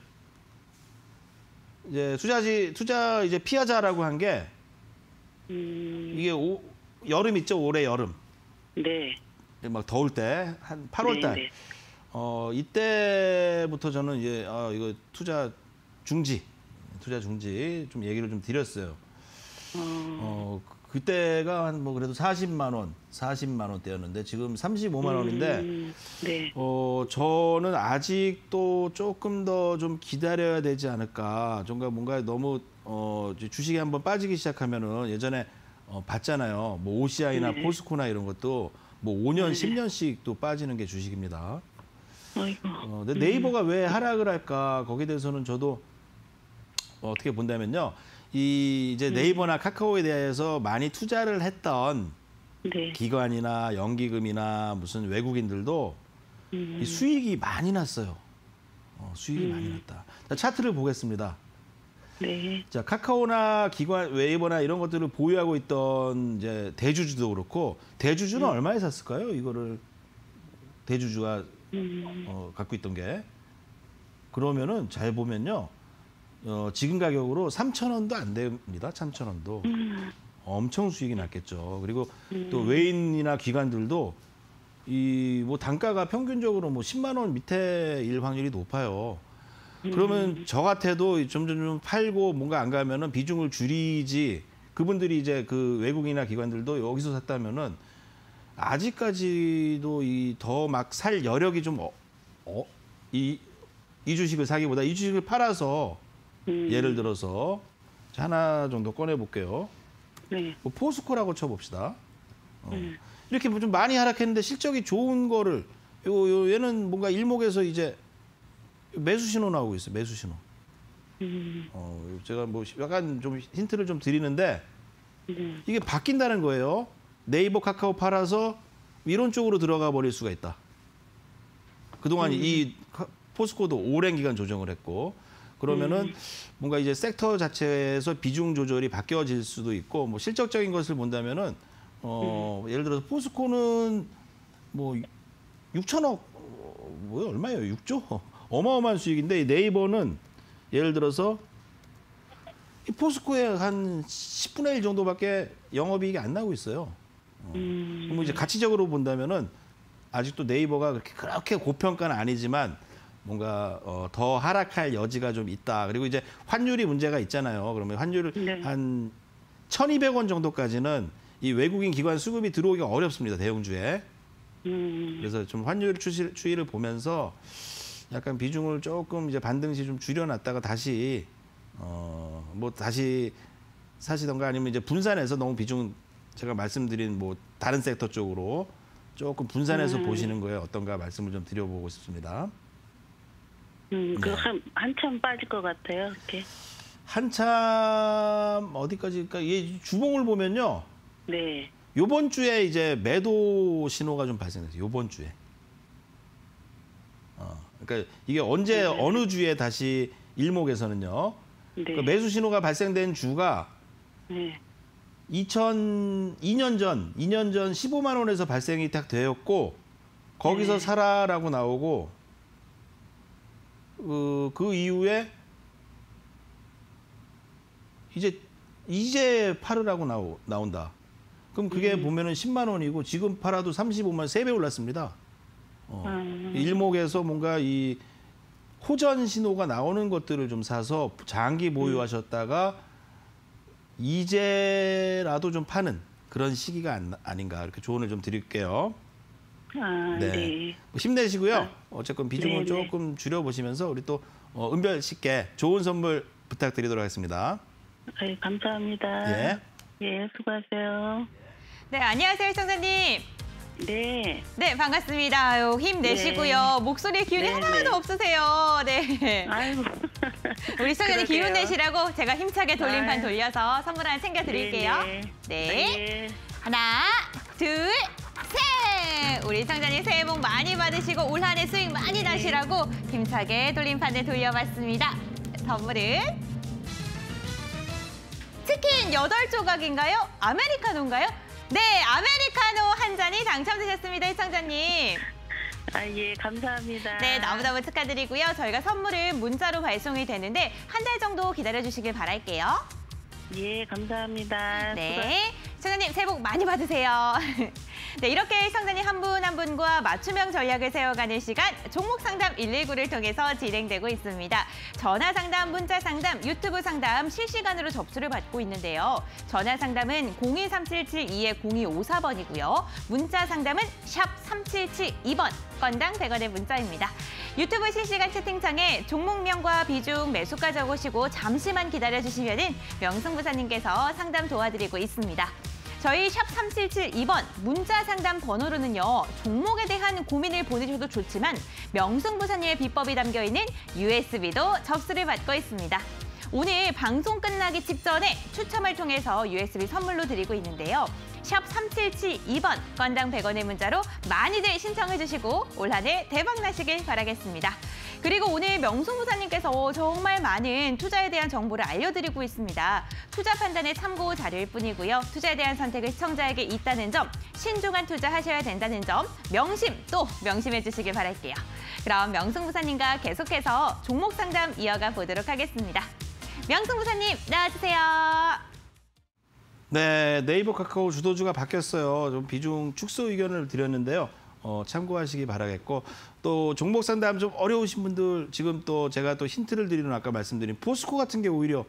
이제 투자 이제 피하자라고 한 게 이게 여름 있죠, 올해 여름. 네. 막 더울 때 한 8월 달. 네, 네. 이때부터 저는 이제 이거 투자 중지 좀 얘기를 좀 드렸어요. 그때가 한 뭐 그래도 40만 원대였는데 지금 35만 원인데 네. 저는 아직도 조금 더 좀 기다려야 되지 않을까. 뭔가 너무 주식이 한번 빠지기 시작하면은 예전에 봤잖아요. 뭐 OCI나 네. 포스코나 이런 것도 뭐 5년, 10년씩 또 빠지는 게 주식입니다. 아이고. 근데 네이버가 왜 하락을 할까? 거기에 대해서는 저도 어떻게 본다면요. 이제 네이버나 카카오에 대해서 많이 투자를 했던 네. 기관이나 연기금이나 무슨 외국인들도 이 수익이 많이 났어요. 수익이 많이 났다. 자, 차트를 보겠습니다. 네. 자, 카카오나 기관, 웨이버나 이런 것들을 보유하고 있던 이제 대주주도 그렇고 대주주는 얼마에 샀을까요? 이거를 대주주가 갖고 있던 게 그러면은 잘 보면요. 지금 가격으로 3,000원도 안 됩니다. 3,000원도. 엄청 수익이 났겠죠. 그리고 또 외인이나 기관들도 이 뭐 단가가 평균적으로 뭐 10만 원 밑에일 확률이 높아요. 그러면 저 같아도 점점 팔고 뭔가 안 가면은 비중을 줄이지. 그분들이 이제 그 외국인이나 기관들도 여기서 샀다면은 아직까지도 이 더 막 살 여력이 좀 이 주식을 사기보다 이 주식을 팔아서 예를 들어서 하나 정도 꺼내 볼게요. 네. 뭐 포스코라고 쳐봅시다. 이렇게 뭐 좀 많이 하락했는데 실적이 좋은 거를 얘는 뭔가 일목에서 이제 매수 신호 나오고 있어요. 매수 신호. 제가 뭐 약간 좀 힌트를 좀 드리는데 이게 바뀐다는 거예요. 네이버 카카오 팔아서 이런 쪽으로 들어가 버릴 수가 있다. 그동안 이 포스코도 오랜 기간 조정을 했고 그러면은 뭔가 이제 섹터 자체에서 비중 조절이 바뀌어질 수도 있고 뭐 실적적인 것을 본다면은 예를 들어서 포스코는 뭐 6천억 뭐 얼마예요? 6조? 어마어마한 수익인데 네이버는 예를 들어서 이 포스코의 한 10분의 1 정도밖에 영업이익이 안 나고 있어요. 그럼 이제 가치적으로 본다면은 아직도 네이버가 그렇게 고평가는 아니지만 뭔가 더 하락할 여지가 좀 있다. 그리고 이제 환율이 문제가 있잖아요. 그러면 환율을 네. 한 1,200원 정도까지는 이 외국인 기관 수급이 들어오기가 어렵습니다. 대형주에. 그래서 좀 환율 추이를 보면서 약간 비중을 조금 이제 반등시 좀 줄여놨다가 다시 뭐 다시 사시던가 아니면 이제 분산해서 너무 비중 제가 말씀드린 뭐 다른 섹터 쪽으로 조금 분산해서 보시는 거에 어떤가 말씀을 좀 드려보고 싶습니다. 그 한참 빠질 것 같아요. 이렇게. 한참 어디까지? 그러니까 이 주봉을 보면요. 네. 요번 주에 이제 매도 신호가 좀 발생했어요. 요번 주에. 그러니까 이게 언제 어느 주에 다시 일목에서는요. 네. 그러니까 매수 신호가 발생된 주가 네. 2년 전 15만 원에서 발생이 딱 되었고 거기서 사라라고 나오고 그 이후에 이제 팔으라고 나온다. 그럼 그게 보면은 10만 원이고 지금 팔아도 35만 3배 올랐습니다. 일목에서 뭔가 이 호전 신호가 나오는 것들을 좀 사서 장기 보유하셨다가 이제라도 좀 파는 그런 시기가 아닌가 이렇게 조언을 좀 드릴게요. 네. 뭐 힘내시고요. 어쨌건 비중을 네네. 조금 줄여보시면서 우리 또 은별 씨께 좋은 선물 부탁드리도록 하겠습니다. 네, 감사합니다. 예. 예, 수고하세요. 네, 안녕하세요, 시청자님. 네. 네, 반갑습니다. 아유, 힘내시고요. 목소리에 기운이 네, 하나도 네. 없으세요. 네. 아이고. 우리 시청자님 기운 그러게요. 내시라고 제가 힘차게 돌림판 아유. 돌려서 선물 하나 챙겨드릴게요. 네. 네. 하나, 둘, 셋! 우리 시청자님 새해 복 많이 받으시고 올 한 해 수익 많이 나시라고 힘차게 돌림판을 돌려봤습니다. 선물은 치킨 8조각인가요? 아메리카노인가요? 네, 아메리카노 한 잔이 당첨되셨습니다, 시청자님. 예, 감사합니다. 네, 너무너무 축하드리고요. 저희가 선물을 문자로 발송이 되는데 한 달 정도 기다려주시길 바랄게요. 예, 감사합니다. 네, 시청자님 새해 복 많이 받으세요. 네, 이렇게 시청자님 한 분 한 분과 맞춤형 전략을 세워가는 시간 종목 상담 119를 통해서 진행되고 있습니다. 전화 상담, 문자 상담, 유튜브 상담 실시간으로 접수를 받고 있는데요. 전화 상담은 023772-0254번이고요. 문자 상담은 샵 3772번, 건당 100원의 문자입니다. 유튜브 실시간 채팅창에 종목명과 비중, 매수가 적으시고 잠시만 기다려주시면 명승부사님께서 상담 도와드리고 있습니다. 저희 샵 3772번 문자 상담 번호로는요. 종목에 대한 고민을 보내주셔도 좋지만 명승부사님의 비법이 담겨있는 USB도 접수를 받고 있습니다. 오늘 방송 끝나기 직전에 추첨을 통해서 USB 선물로 드리고 있는데요. 샵 3772번 건당 100원의 문자로 많이들 신청해 주시고 올 한 해 대박 나시길 바라겠습니다. 그리고 오늘 명승부사님께서 정말 많은 투자에 대한 정보를 알려드리고 있습니다. 투자 판단의 참고 자료일 뿐이고요. 투자에 대한 선택을 시청자에게 있다는 점, 신중한 투자하셔야 된다는 점 또 명심해 주시길 바랄게요. 그럼 명승부사님과 계속해서 종목 상담 이어가 보도록 하겠습니다. 명승부사님 나와주세요. 네, 네이버 카카오 주도주가 바뀌었어요. 좀 비중 축소 의견을 드렸는데요. 참고하시기 바라겠고 또 종목 상담 좀 어려우신 분들 지금 또 제가 또 힌트를 드리는 아까 말씀드린 포스코 같은 게 오히려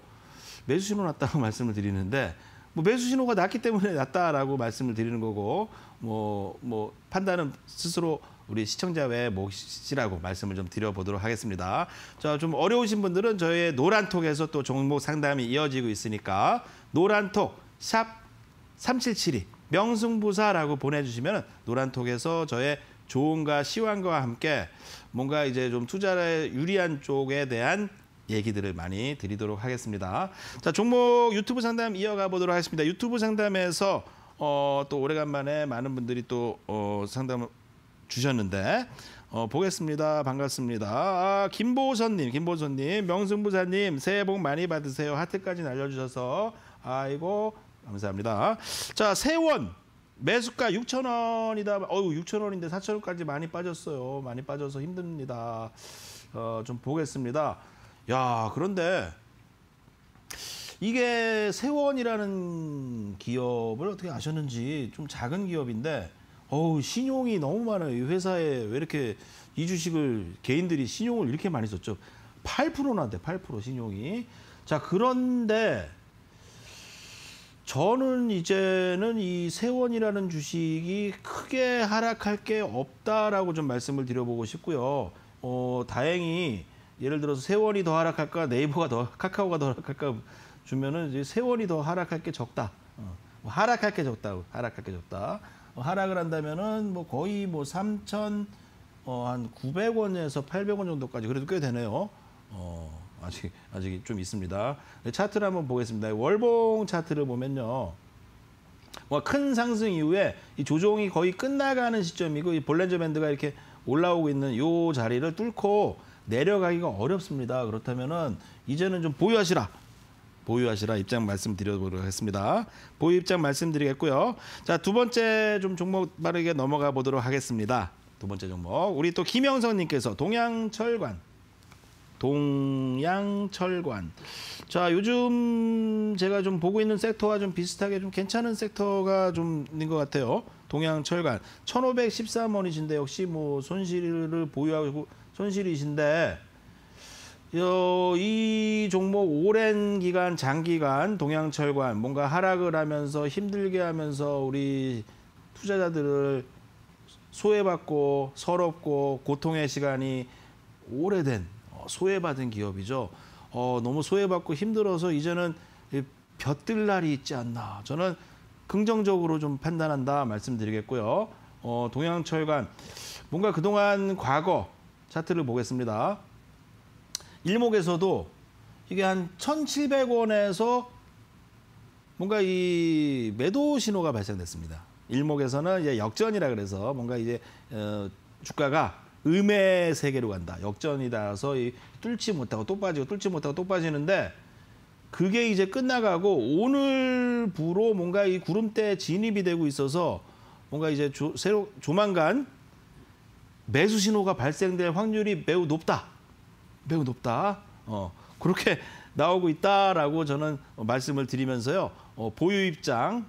매수 신호 났다고 말씀을 드리는데 뭐 매수 신호가 났기 때문에 났다라고 말씀을 드리는 거고 뭐 판단은 스스로 우리 시청자 외에 몫이라고 말씀을 좀 드려보도록 하겠습니다. 자, 좀 어려우신 분들은 저희의 노란톡에서 또 종목 상담이 이어지고 있으니까 노란톡 샵 3772 명승부사라고 보내주시면 노란톡에서 저의 조언과 시황과 함께 뭔가 이제 좀 투자에 유리한 쪽에 대한 얘기들을 많이 드리도록 하겠습니다. 자, 종목 유튜브 상담 이어가 보도록 하겠습니다. 유튜브 상담에서 또 오래간만에 많은 분들이 또 상담을 주셨는데 보겠습니다. 반갑습니다. 김보선님, 명승부사님 새해 복 많이 받으세요. 하트까지 날려주셔서 아이고 감사합니다. 자, 세원 매수가 6,000원이다. 6,000원인데 4,000원까지 많이 빠졌어요. 많이 빠져서 힘듭니다. 좀 보겠습니다. 야, 그런데 이게 세원이라는 기업을 어떻게 아셨는지 좀 작은 기업인데 신용이 너무 많아요. 이 회사에 왜 이렇게 이 주식을 개인들이 신용을 이렇게 많이 썼죠? 8%나 돼, 8% 신용이. 자, 그런데 저는 이제는 이 세원이라는 주식이 크게 하락할 게 없다라고 좀 말씀을 드려보고 싶고요. 다행히 예를 들어서 세원이 더 하락할까, 네이버가 더, 카카오가 더 하락할까 주면은 이제 세원이 더 하락할 게 적다. 하락할 게 적다. 하락을 한다면은 뭐 거의 뭐 3,000 한 900원에서 800원 정도까지 그래도 꽤 되네요. 아직 좀 있습니다. 차트를 한번 보겠습니다. 월봉 차트를 보면요. 큰 상승 이후에 이 조정이 거의 끝나가는 시점이고 이 볼린저 밴드가 이렇게 올라오고 있는 이 자리를 뚫고 내려가기가 어렵습니다. 그렇다면은 이제는 좀 보유하시라 입장 말씀드려보도록 하겠습니다. 보유 입장 말씀드리겠고요. 자, 두 번째 좀 종목 빠르게 넘어가 보도록 하겠습니다. 두 번째 종목 우리 또 김영선님께서 동양철관. 자, 요즘 제가 좀 보고 있는 섹터와 좀 비슷하게 좀 괜찮은 섹터가 좀 있는 것 같아요. 동양철관 1,513원이신데 역시 뭐 손실을 보유하고 손실이신데 이 종목 오랜 기간 장기간 동양철관 뭔가 하락을 하면서 힘들게 하면서 우리 투자자들을 소외받고 서럽고 고통의 시간이 오래된 소외받은 기업이죠. 너무 소외받고 힘들어서 이제는 벼뜰 날이 있지 않나. 저는 긍정적으로 좀 판단한다 말씀드리겠고요. 동양철관 뭔가 그동안 과거 차트를 보겠습니다. 일목에서도 이게 한 1,700원에서 뭔가 이 매도 신호가 발생됐습니다. 일목에서는 이제 역전이라 그래서 뭔가 이제 주가가 음의 세계로 간다. 역전이다서 뚫지 못하고 또 빠지고 뚫지 못하고 또 빠지는데 그게 이제 끝나가고 오늘부로 뭔가 이 구름대에 진입이 되고 있어서 뭔가 이제 조만간 매수 신호가 발생될 확률이 매우 높다. 그렇게 나오고 있다라고 저는 말씀을 드리면서요. 보유 입장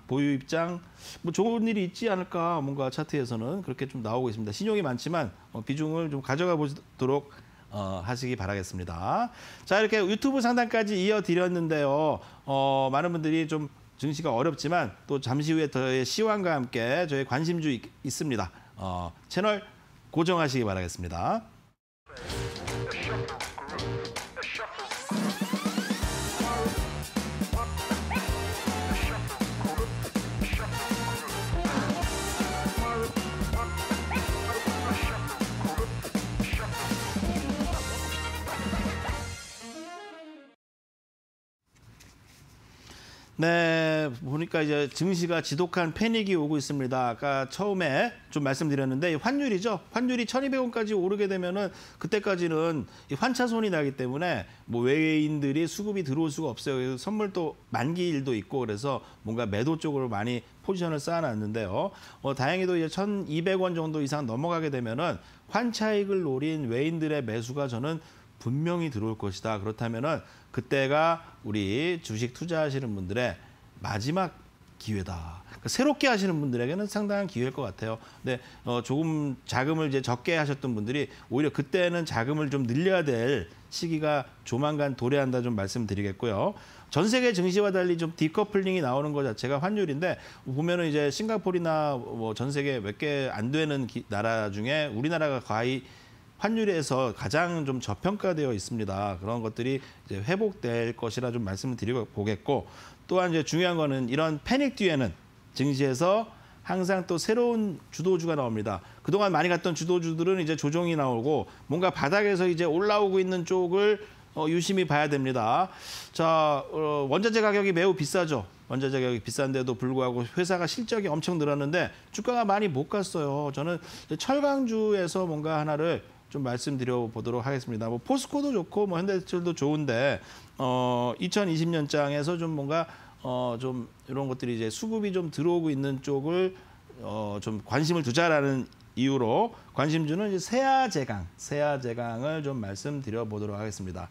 뭐 좋은 일이 있지 않을까 뭔가 차트에서는 그렇게 좀 나오고 있습니다. 신용이 많지만 비중을 좀 가져가 보도록 하시기 바라겠습니다. 자, 이렇게 유튜브 상담까지 이어드렸는데요. 많은 분들이 좀 증시가 어렵지만 또 잠시 후에 저의 시황과 함께 저의 관심주 있습니다. 채널 고정하시기 바라겠습니다. 네, 보니까 이제 증시가 지독한 패닉이 오고 있습니다. 아까 처음에 좀 말씀드렸는데 환율이죠. 환율이 1,200원까지 오르게 되면은 그때까지는 환차손이 나기 때문에 뭐 외인들이 수급이 들어올 수가 없어요. 그래서 선물도 만기일도 있고 그래서 뭔가 매도 쪽으로 많이 포지션을 쌓아놨는데요. 다행히도 이제 1,200원 정도 이상 넘어가게 되면은 환차익을 노린 외인들의 매수가 저는 분명히 들어올 것이다. 그렇다면은 그때가 우리 주식 투자하시는 분들의 마지막 기회다. 그러니까 새롭게 하시는 분들에게는 상당한 기회일 것 같아요. 근데 조금 자금을 이제 적게 하셨던 분들이 오히려 그때는 자금을 좀 늘려야 될 시기가 조만간 도래한다 좀 말씀드리겠고요. 전 세계 증시와 달리 좀 디커플링이 나오는 것 자체가 환율인데 보면은 이제 싱가포르나 뭐 전 세계 몇 개 안 되는 나라 중에 우리나라가 거의 환율에서 가장 좀 저평가되어 있습니다. 그런 것들이 이제 회복될 것이라 좀 말씀을 드리고 보겠고 또한 이제 중요한 거는 이런 패닉 뒤에는 증시에서 항상 또 새로운 주도주가 나옵니다. 그동안 많이 갔던 주도주들은 이제 조정이 나오고 뭔가 바닥에서 이제 올라오고 있는 쪽을 유심히 봐야 됩니다. 자, 원자재 가격이 매우 비싸죠. 원자재 가격이 비싼데도 불구하고 회사가 실적이 엄청 늘었는데 주가가 많이 못 갔어요. 저는 철강주에서 뭔가 하나를 좀 말씀드려 보도록 하겠습니다. 뭐 포스코도 좋고 뭐 현대제철도 좋은데 2020년장에서 좀 뭔가 좀 이런 것들이 이제 수급이 좀 들어오고 있는 쪽을 좀 관심을 두자라는 이유로 관심주는 이제 세아제강을 좀 말씀드려 보도록 하겠습니다.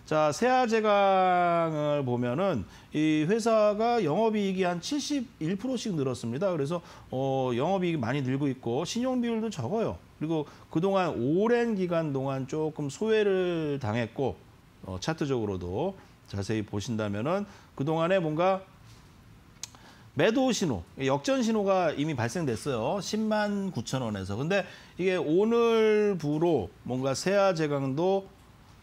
자, 세아제강을 보면은 이 회사가 영업이익이 한 71%씩 늘었습니다. 그래서 영업이익이 많이 늘고 있고 신용 비율도 적어요. 그리고 그동안 오랜 기간 동안 조금 소외를 당했고 차트적으로도 자세히 보신다면은 그동안에 뭔가 매도 신호, 역전 신호가 이미 발생됐어요. 10만 9천 원에서. 근데 이게 오늘부로 뭔가 세아제강도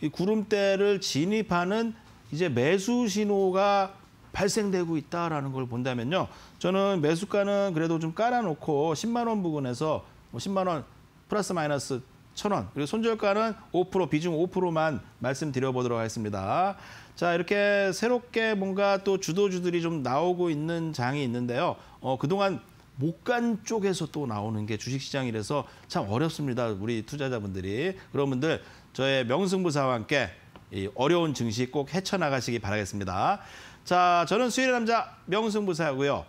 이 구름대를 진입하는 이제 매수 신호가 발생되고 있다라는 걸 본다면요. 저는 매수가는 그래도 좀 깔아놓고 10만 원 부근에서 10만 원 플러스 마이너스 1,000원. 그리고 손절가는 5%, 비중 5%만 말씀드려보도록 하겠습니다. 자, 이렇게 새롭게 뭔가 또 주도주들이 좀 나오고 있는 장이 있는데요. 그동안 못 간 쪽에서 또 나오는 게 주식시장이라서 참 어렵습니다. 우리 투자자분들이. 그런 분들 저의 명승부사와 함께 이 어려운 증시 꼭 헤쳐나가시기 바라겠습니다. 자, 저는 수요일의 남자 명승부사고요.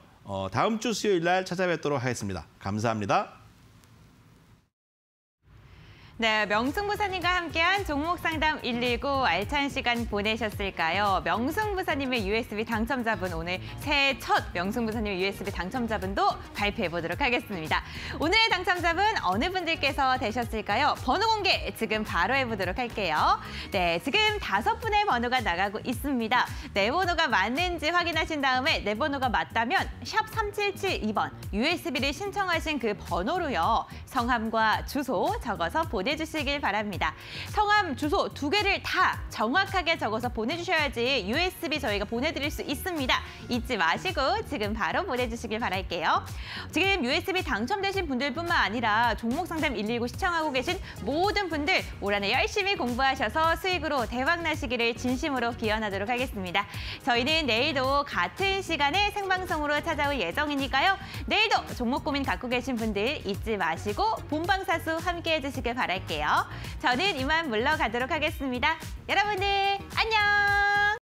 다음 주 수요일 날 찾아뵙도록 하겠습니다. 감사합니다. 네, 명승부사님과 함께한 종목상담 119 알찬 시간 보내셨을까요? 명승부사님의 USB 당첨자분 오늘 새해 첫 명승부사님의 USB 당첨자분도 발표해보도록 하겠습니다. 오늘의 당첨자분 어느 분들께서 되셨을까요? 번호 공개 지금 바로 해보도록 할게요. 네, 지금 5분의 번호가 나가고 있습니다. 내 번호가 맞는지 확인하신 다음에 내 번호가 맞다면 샵 3772번 USB를 신청하신 그 번호로요. 성함과 주소 적어서 보내주시길 바랍니다. 성함, 주소 2개를 다 정확하게 적어서 보내주셔야지 USB 저희가 보내드릴 수 있습니다. 잊지 마시고 지금 바로 보내주시길 바랄게요. 지금 USB 당첨되신 분들뿐만 아니라 종목상담 119 시청하고 계신 모든 분들 올 한해 열심히 공부하셔서 수익으로 대박나시기를 진심으로 기원하도록 하겠습니다. 저희는 내일도 같은 시간에 생방송으로 찾아올 예정이니까요. 내일도 종목 고민 갖고 계신 분들 잊지 마시고 본방사수 함께해 주시길 바랄게요. 저는 이만 물러가도록 하겠습니다. 여러분들 안녕!